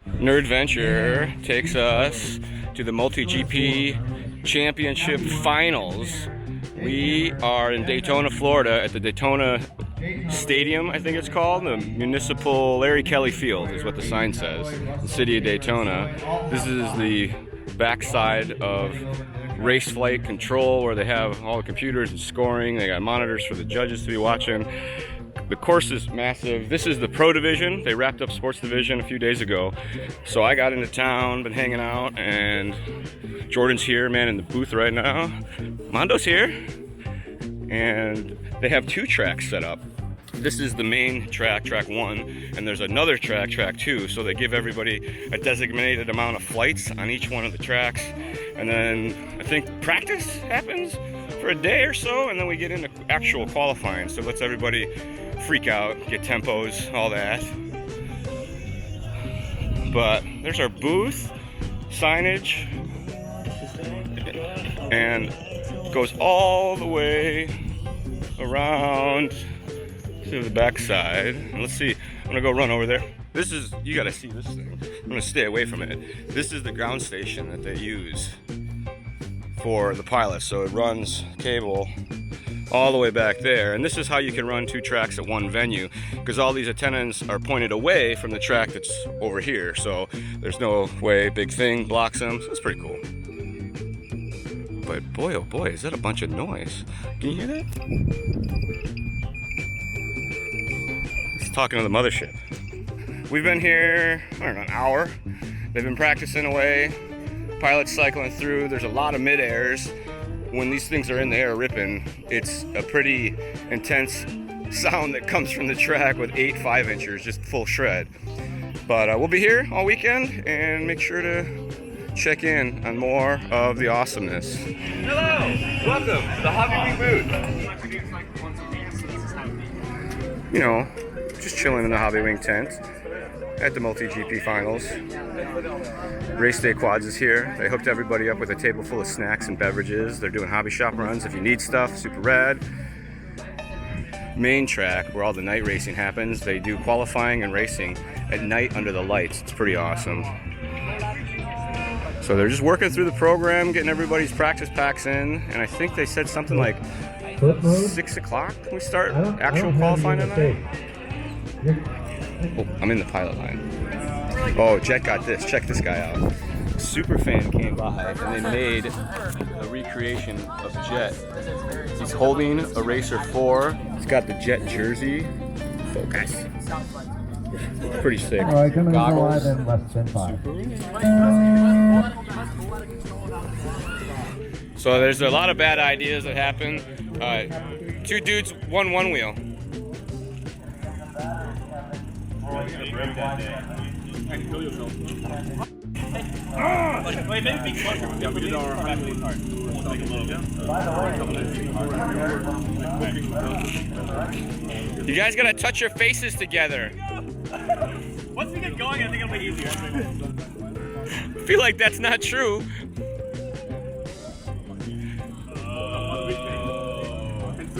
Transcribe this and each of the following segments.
Nerdventure takes us to the MultiGP Championship Finals. We are in Daytona, Florida at the Daytona Stadium, I think it's called. The Municipal Larry Kelly Field is what the sign says. The city of Daytona. This is the backside of race flight control where they have all the computers and scoring. They got monitors for the judges to be watching. The course is massive. This is the pro division. They wrapped up sports division a few days ago. So I got into town, been hanging out, and Jordan's here, man, in the booth right now. Mondo's here. And they have two tracks set up. This is the main track, track 1, and there's another track, track 2. So they give everybody a designated amount of flights on each one of the tracks. And then I think practice happens for a day or so, and then we get into actual qualifying. So it lets everybody freak out, get tempos, all that. But there's our booth, signage, and goes all the way around to the back side. And let's see, I'm gonna go run over there. This is, you gotta see this thing. I'm gonna stay away from it. This is the ground station that they use for the pilots. So it runs cable all the way back there. And this is how you can run two tracks at one venue, because all these antennas are pointed away from the track that's over here. So there's no way big thing blocks them. So it's pretty cool. But boy, oh boy, is that a bunch of noise. Can you hear that? He's talking to the mothership. We've been here, I don't know, an hour. They've been practicing away. Pilots cycling through. There's a lot of mid-airs. When these things are in the air ripping, it's a pretty intense sound that comes from the track with 8 5-inchers, just full shred. But we'll be here all weekend and make sure to check in on more of the awesomeness. Hello, welcome to the Hobbywing booth. You know, just chilling in the Hobbywing tent at the MultiGP Finals. Race Day Quads is here. They hooked everybody up with a table full of snacks and beverages. They're doing hobby shop runs if you need stuff, super rad. Main track, where all the night racing happens, they do qualifying and racing at night under the lights. It's pretty awesome. So they're just working through the program, getting everybody's practice packs in, and I think they said something like 6 o'clock we start actual qualifying tonight. Oh, I'm in the pilot line. Oh, Jet got this. Check this guy out. Superfan came by and they made a recreation of Jet. He's holding a Racer 4. He's got the Jet jersey. Focus. Pretty sick. All right, coming goggles. in less than 5. So there's a lot of bad ideas that happen. 2 dudes, one wheel. You guys gotta touch your faces together. Once we get going, I think it'll be easier. I feel like that's not true.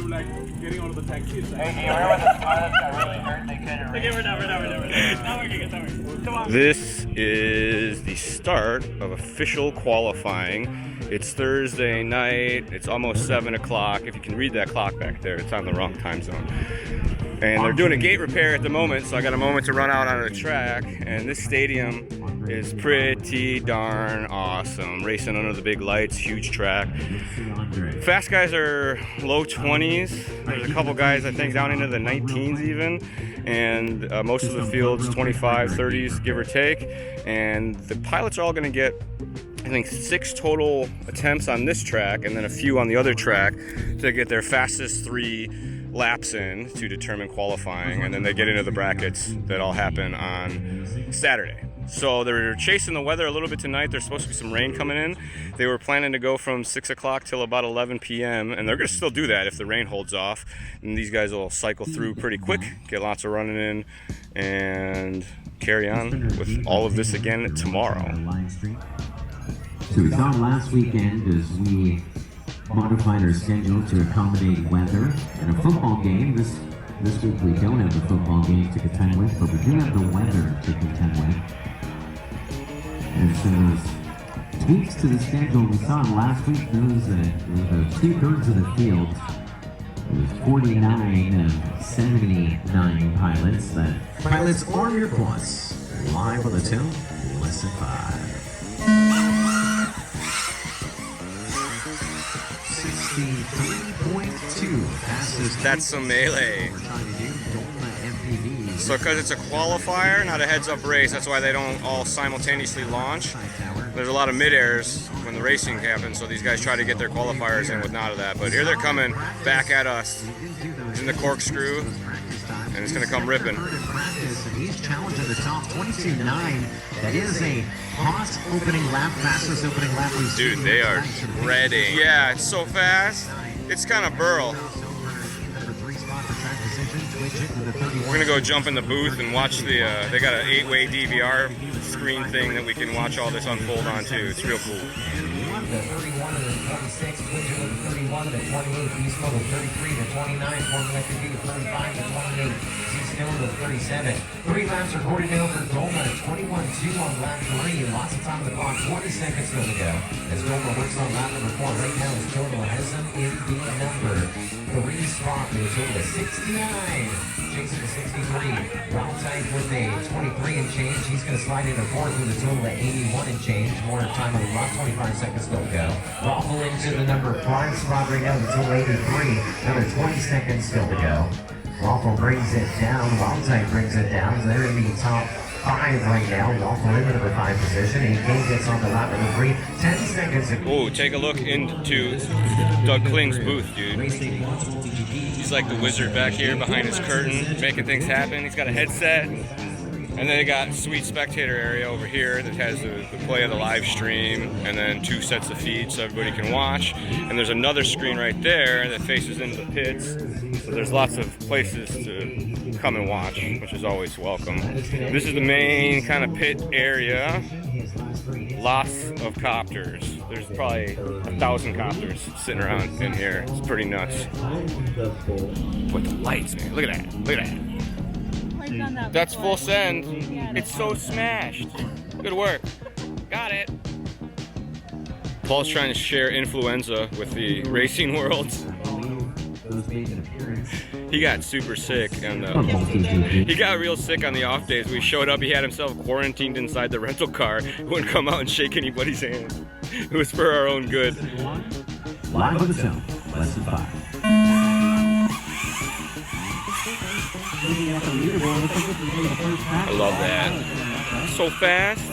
Like getting out of the taxi. Hey, you remember the pilots got really hurt? They couldn't race. Okay, we're done. Now we're good. Come on. This is the start of official qualifying. It's Thursday night. It's almost 7 o'clock. If you can read that clock back there, it's on the wrong time zone. And they're doing a gate repair at the moment, so I got a moment to run out onto the track. And this stadium is pretty darn awesome. Racing under the big lights, huge track. Fast guys are low 20s. There's a couple guys, I think, down into the 19s even. And most of the field's 25, 30s, give or take. And the pilots are all going to get, I think, 6 total attempts on this track and then a few on the other track to get their fastest 3 laps in to determine qualifying. And then they get into the brackets that all happen on Saturday. So they're chasing the weather a little bit tonight. There's supposed to be some rain coming in. They were planning to go from 6 o'clock till about 11 p.m. and they're going to still do that if the rain holds off. And these guys will cycle through pretty quick, get lots of running in, and carry on with all of this again tomorrow. So we saw last weekend as we modified our schedule to accommodate weather and a football game. This week we don't have the football game to contend with, but we do have the weather to contend with. And so those tweaks to the schedule we saw last week, those 2/3 of the field, it was 49 of 79 pilots. That Pilots on Your Plus, live on the till, lesson 5. 63.2 fastest. That's some melee. We're trying to do Daytona MPV. So because it's a qualifier, not a heads-up race, that's why they don't all simultaneously launch. There's a lot of mid-airs when the racing happens, so these guys try to get their qualifiers in with none of that. But here they're coming back at us in the corkscrew, and it's going to come ripping. He's challenging the top 22.9. That is a hot opening lap, fastest opening lap we've seen. Dude, they are shredding. Yeah, it's so fast. It's kind of burl. We're gonna go jump in the booth and watch the, they got an 8-way DVR screen thing that we can watch all this unfold on too. It's real cool. The 31 to the 26, Winter to the 31 to the 28, Beast Mode to 33 to 29, Formula FPV to 35 to 28, Stone to 37. 3 laps recorded now for Doma, 21-2 on lap 3. Lots of time on the clock, 20 seconds still to go. As Doma works on lap number 4, right now his total has him in the number 3 spot. With a total of 69. Chasing to 63. Round tight with a 23 and change. He's going to slide into 4th with a total of 81 and change. More time on the clock, 25 seconds still to go. Raffle into the number 5 spot right now with a total of 83. Another 20 seconds still to go. Waffle brings it down. Wildtype brings it down. They're in the top 5 right now. Waffle in the number 5 position. And King gets on the lap number 3. 10 seconds. Oh, take a look into Doug Kling's booth, dude. He's like the wizard back here behind his curtain, making things happen. He's got a headset. And then they got a sweet spectator area over here that has the play of the live stream, and then 2 sets of feeds so everybody can watch. And there's another screen right there that faces into the pits. So there's lots of places to come and watch, which is always welcome. This is the main kind of pit area. Lots of copters. There's probably 1,000 copters sitting around in here. It's pretty nuts. With the lights, man. Look at that. Look at that. That's full send. It's so smashed. Good work. Got it. Paul's trying to share influenza with the racing world. He got super sick and he got real sick on the off days. We showed up, he had himself quarantined inside the rental car. He wouldn't come out and shake anybody's hand. It was for our own good. Live on the film, lesson 5. I love that. So fast.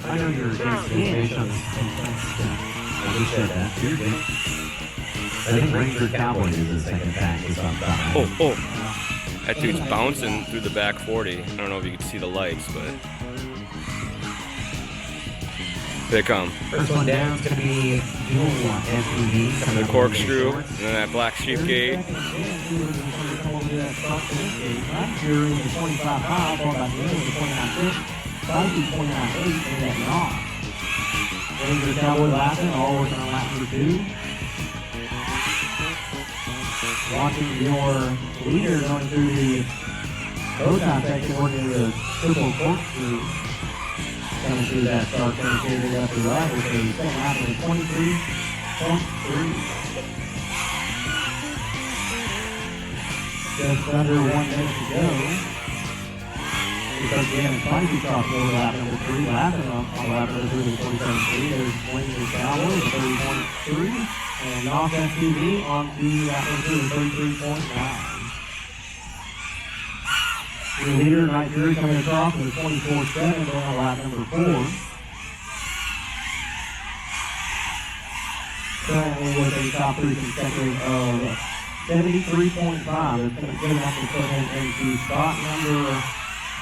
I know you're against the based on you said that. I think Ranger Cowboy is the second fastest on time. Oh. That dude's bouncing through the back 40. I don't know if you can see the lights, but they come. First one down is going to be dual MPV. The corkscrew, and then that black sheep gate. Ranger Cowboy lapping, all working on lap number 2. Watching your leader going through the road time section, working the triple corkscrew. Coming through that start finish area up to the right with a second lap of 23.3. Just under 1 minute to go. Because again, Spicy crossed over lap number 3, lapping on lap number 3 with 27.3. There's Ranger Cowboy with 30.3. And NorthAmerica TV on to lap number 2 with 33.9. Your leader, Night Fury, coming across with a 24.7 going on lap number 4. Currently with a top 3 consecutive of 73.5. It's going to get enough to put him into spot number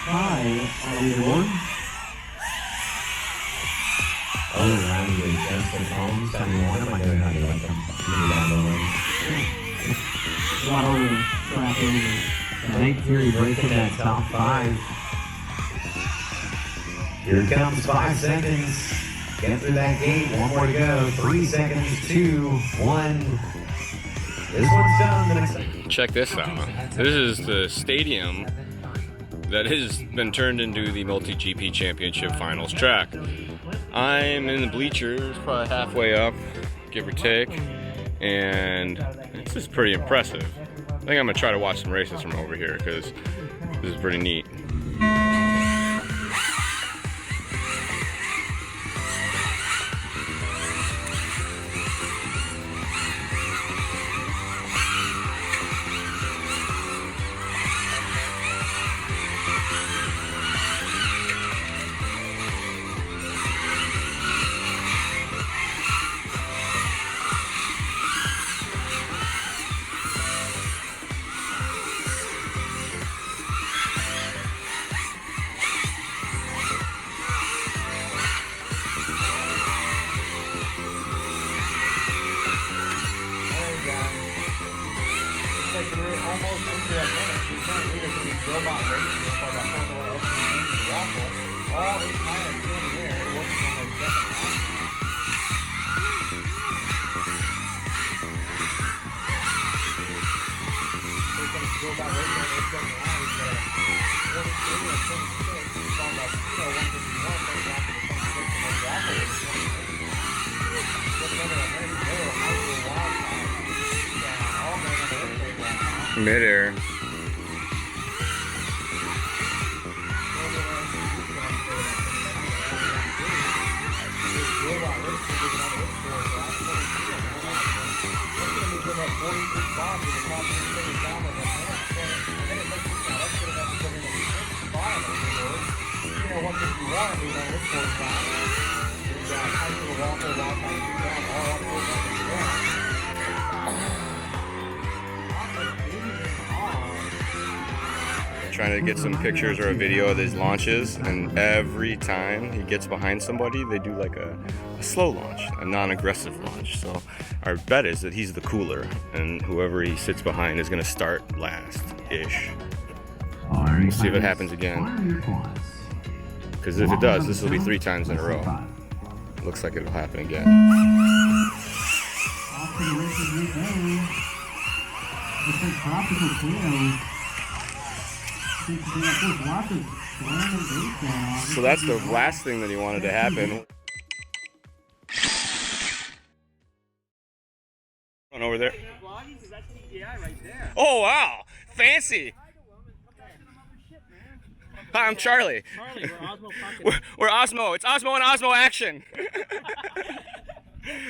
5 on the leaderboard. Oh, around with Justin Holmes. Tell me one of my doing how to like them. A lot over the track over. Night Fury breaking that top 5. Here comes 5 seconds. Get through that gate. 1 more to go. 3 seconds. 2, 1. This one's done. The next. Check this out. This is the stadium that has been turned into the MultiGP Championship Finals track. I'm in the bleachers, probably halfway up, give or take, and this is pretty impressive. I think I'm gonna try to watch some races from over here because this is pretty neat. Midair. Trying to get some pictures or a video of his launches, and every time he gets behind somebody, they do like a slow launch, a non-aggressive launch. So our bet is that he's the cooler, and whoever he sits behind is going to start last-ish. We'll see if it happens again. Because if it does, this will be 3 times in a row. Looks like it'll happen again. So that's the last thing that he wanted to happen. On over there. Oh wow, fancy. Hi, I'm Charlie. We're Osmo. It's Osmo and Osmo action.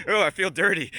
Oh, I feel dirty.